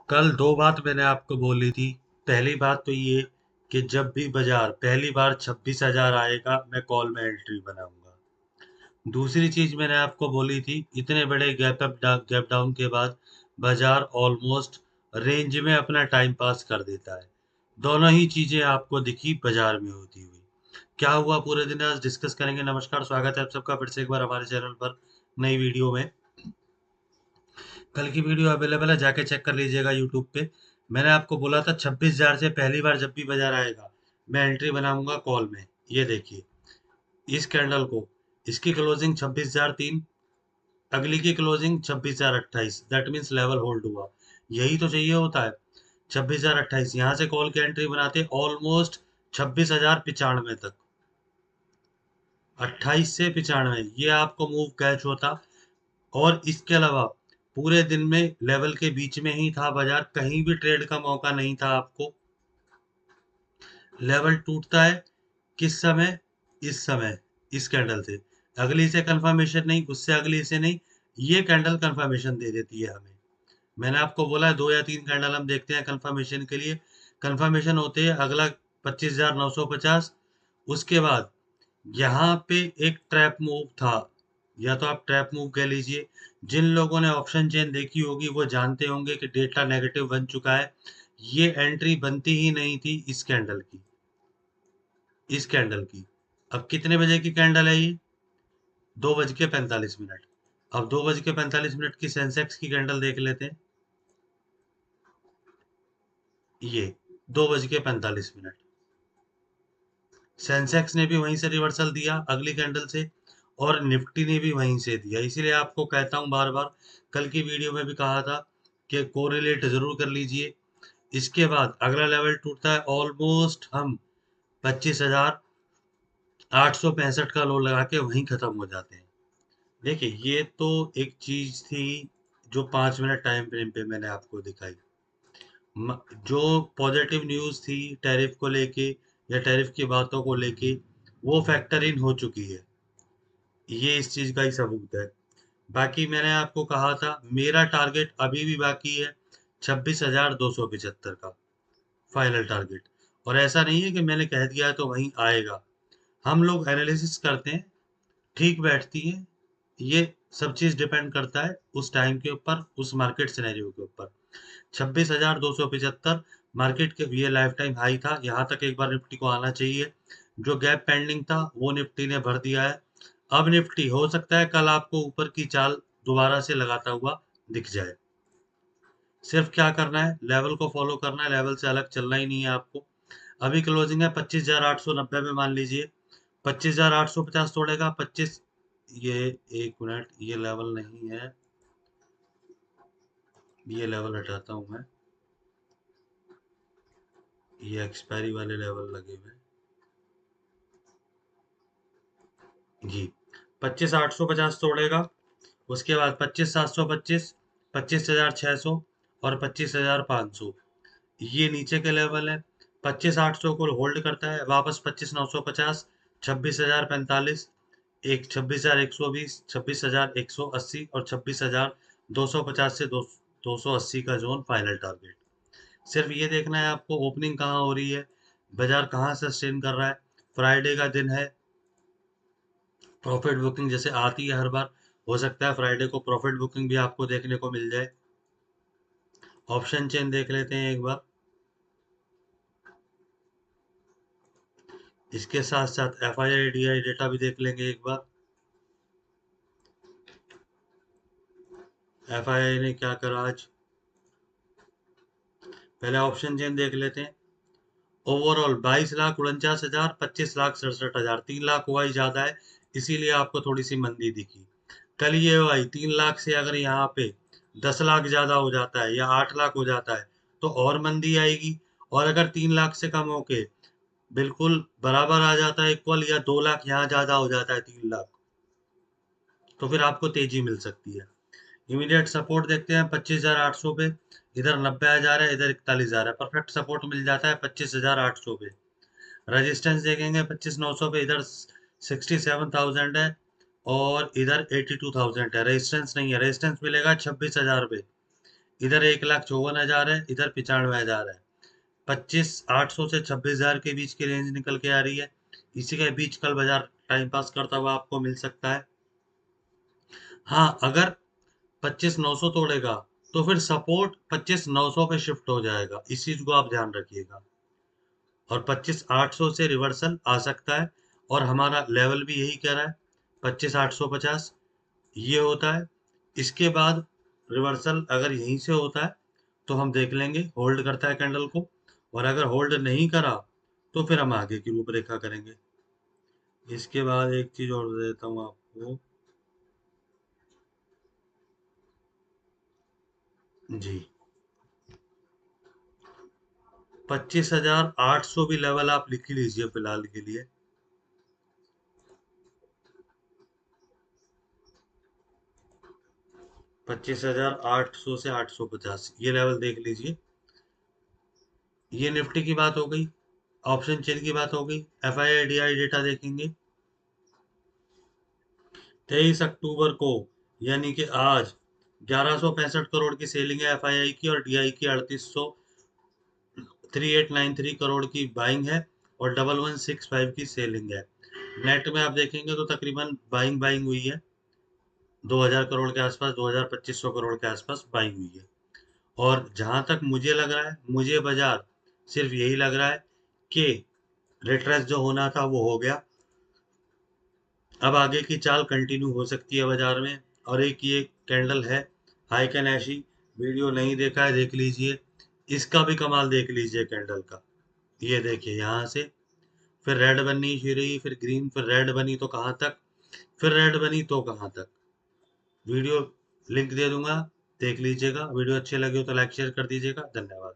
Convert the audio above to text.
कल दो बात मैंने आपको बोली थी। पहली बात तो ये कि जब भी बाजार पहली बार 26,000 आएगा मैं कॉल में एंट्री बनाऊंगा। दूसरी चीज मैंने आपको बोली थी, इतने बड़े गैप डाउन के बाद बाजार ऑलमोस्ट रेंज में अपना टाइम पास कर देता है। दोनों ही चीजें आपको दिखी बाजार में होती हुई। क्या हुआ पूरे दिन आज डिस्कस करेंगे। नमस्कार, स्वागत है आप सबका फिर से एक बार हमारे चैनल पर नई वीडियो में। कल की वीडियो अवेलेबल है, जाके चेक कर लीजिएगा यूट्यूब पे। मैंने आपको बोला था 26,000 से पहली बार जब भी बाजार आएगा मैं एंट्री बनाऊंगा कॉल में। ये देखिए इस कैंडल को, इसकी क्लोजिंग 26,003, अगली की closing 26,028, that means level hold हुआ। यही तो चाहिए होता है। 26,028 यहाँ से कॉल की एंट्री बनाते ऑलमोस्ट 26,095 तक, 28 से 95 ये आपको मूव कैच होता। और इसके अलावा पूरे दिन में लेवल के बीच में ही था बाजार, कहीं भी ट्रेड का मौका नहीं था आपको। लेवल टूटता है किस समय? इस समय, इस कैंडल से। अगली से कंफर्मेशन नहीं, उससे अगली से नहीं, ये कैंडल कंफर्मेशन दे देती है हमें। मैंने आपको बोला है 2 या 3 कैंडल हम देखते हैं कंफर्मेशन के लिए। कंफर्मेशन होते हैं अगला 25,950। उसके बाद यहाँ पे एक ट्रैप मूव था, या तो आप ट्रैप मूव कह लीजिए। जिन लोगों ने ऑप्शन चेन देखी होगी वो जानते होंगे कि डेटा नेगेटिव बन चुका है। ये एंट्री बनती ही नहीं थी इस कैंडल की, इस कैंडल की। अब कितने बजे की कैंडल है ये? 2:45। अब 2:45 की सेंसेक्स की कैंडल देख लेते हैं। ये 2:45, सेंसेक्स ने भी वहीं से रिवर्सल दिया अगली कैंडल से, और निफ्टी ने भी वहीं से दिया। इसीलिए आपको कहता हूं बार बार, कल की वीडियो में भी कहा था कि कोरिलेट जरूर कर लीजिए। इसके बाद अगला लेवल टूटता है ऑलमोस्ट हम 25,865 का लो लगा के वहीं खत्म हो जाते हैं। देखिए ये तो एक चीज थी जो 5 मिनट टाइम फ्रेम पे मैंने आपको दिखाई। जो पॉजिटिव न्यूज थी टैरिफ को लेके या टैरिफ की बातों को लेके, वो फैक्टर इन हो चुकी है। ये इस चीज का ही सबूत है। बाकी मैंने आपको कहा था मेरा टारगेट अभी भी बाकी है 26,275 का फाइनल टारगेट। और ऐसा नहीं है कि मैंने कह दिया है तो वहीं आएगा। हम लोग एनालिसिस करते हैं, ठीक बैठती है। ये सब चीज डिपेंड करता है उस टाइम के ऊपर, उस मार्केट सिनेरियो के ऊपर। 26,275 मार्केट के ये लाइफ टाइम हाई था, यहाँ तक एक बार निफ्टी को आना चाहिए। जो गैप पेंडिंग था वो निफ्टी ने भर दिया है। अब निफ्टी हो सकता है कल आपको ऊपर की चाल दोबारा से लगाता हुआ दिख जाए। सिर्फ क्या करना है, लेवल को फॉलो करना है, लेवल से अलग चलना ही नहीं है आपको। अभी क्लोजिंग है 25,890 में, मान लीजिए 25,850 तोड़ेगा 25। ये एक मिनट, ये लेवल नहीं है, ये लेवल हटाता हूं मैं। ये एक्सपायरी वाले लेवल लगे हुए हैं जी। 25,850 तोड़ेगा, उसके बाद 25,725, 25,600 और 25,500, ये नीचे के लेवल है। 25,800 को होल्ड करता है, वापस 25,950, 26,045, एक 26,120, 26,180 और 26,250 से 280 का जोन फाइनल टारगेट। सिर्फ ये देखना है आपको ओपनिंग कहाँ हो रही है, बाजार कहाँ सस्टेन कर रहा है। फ्राइडे का दिन है, प्रॉफिट बुकिंग जैसे आती है हर बार, हो सकता है फ्राइडे को प्रॉफिट बुकिंग भी आपको देखने को मिल जाए। ऑप्शन चेन देख लेते हैं एक बार। इसके साथ साथ F I I D I data भी देख लेंगे एक बार। एफ आई आई ने क्या करा आज, पहले ऑप्शन चेन देख लेते हैं। ओवरऑल 22,49,000, 25,67,000, 3 लाख हुआ ही ज्यादा है, इसीलिए आपको थोड़ी सी मंदी दिखी। कल ये भाई 3 लाख से अगर यहाँ पे 10 लाख ज्यादा हो जाता है या 8 लाख हो जाता है तो और मंदी आएगी। और अगर 3 लाख से कम होके बिल्कुल बराबर आ जाता है इक्वल, या 2 लाख यहाँ ज्यादा हो जाता है 3 लाख, तो फिर आपको तेजी मिल सकती है। इमीडिएट सपोर्ट देखते हैं 25,800 पे, इधर 90,000 है, इधर 41,000 है, परफेक्ट सपोर्ट मिल जाता है 25,800 पे। रेजिस्टेंस देखेंगे 25,900 पे, इधर 67,000 है और इधर 82,000 है। रेजिस्टेंस नहीं है, रेजिस्टेंस मिलेगा 26,000 पे। इधर 1,54,000 है, इधर 95,000 है। 25,800 से 26,000 के बीच की रेंज निकल के आ रही है। इसी के बीच कल बाजार टाइम पास करता हुआ आपको मिल सकता है। हाँ, अगर 25,900 तोड़ेगा तो फिर सपोर्ट 25,900 पे शिफ्ट हो जाएगा, इस चीज को आप ध्यान रखिएगा। और 25,800 से रिवर्सल आ सकता है, और हमारा लेवल भी यही कह रहा है 25,850 ये होता है। इसके बाद रिवर्सल अगर यहीं से होता है तो हम देख लेंगे होल्ड करता है कैंडल को, और अगर होल्ड नहीं करा तो फिर हम आगे की रूपरेखा करेंगे। इसके बाद एक चीज और दे देता हूँ आपको जी। 25,800 भी लेवल आप लिख ही लीजिए फिलहाल के लिए। 25,800 से 850 ये लेवल देख लीजिए। ये निफ्टी की बात हो गई। ऑप्शन चेन की बात हो गई। F I I D I data देखेंगे 23 अक्टूबर को, यानी कि आज 1165 करोड़ की सेलिंग है एफ आई आई की, और डी आई की 3893 करोड़ की बाइंग है, और 1165 की सेलिंग है। नेट में आप देखेंगे तो तकरीबन बाइंग बाइंग हुई है 2,000 करोड़ के आसपास, 2,000-2,500 करोड़ के आसपास बाइंग हुई है। और जहां तक मुझे लग रहा है, मुझे बाजार सिर्फ यही लग रहा है कि रिट्रेस जो होना था वो हो गया। अब आगे की चाल कंटिन्यू हो सकती है बाजार में। और एक ये कैंडल है हाइकन ऐशी, वीडियो नहीं देखा है देख लीजिए। इसका भी कमाल देख लीजिए कैंडल का। ये देखिए यहाँ से फिर रेड बननी शुरू हुई, फिर ग्रीन, फिर रेड बनी तो कहाँ तक, फिर रेड बनी तो कहाँ तक। वीडियो लिंक दे दूंगा, देख लीजिएगा। वीडियो अच्छे लगे हो तो लाइक शेयर कर दीजिएगा। धन्यवाद।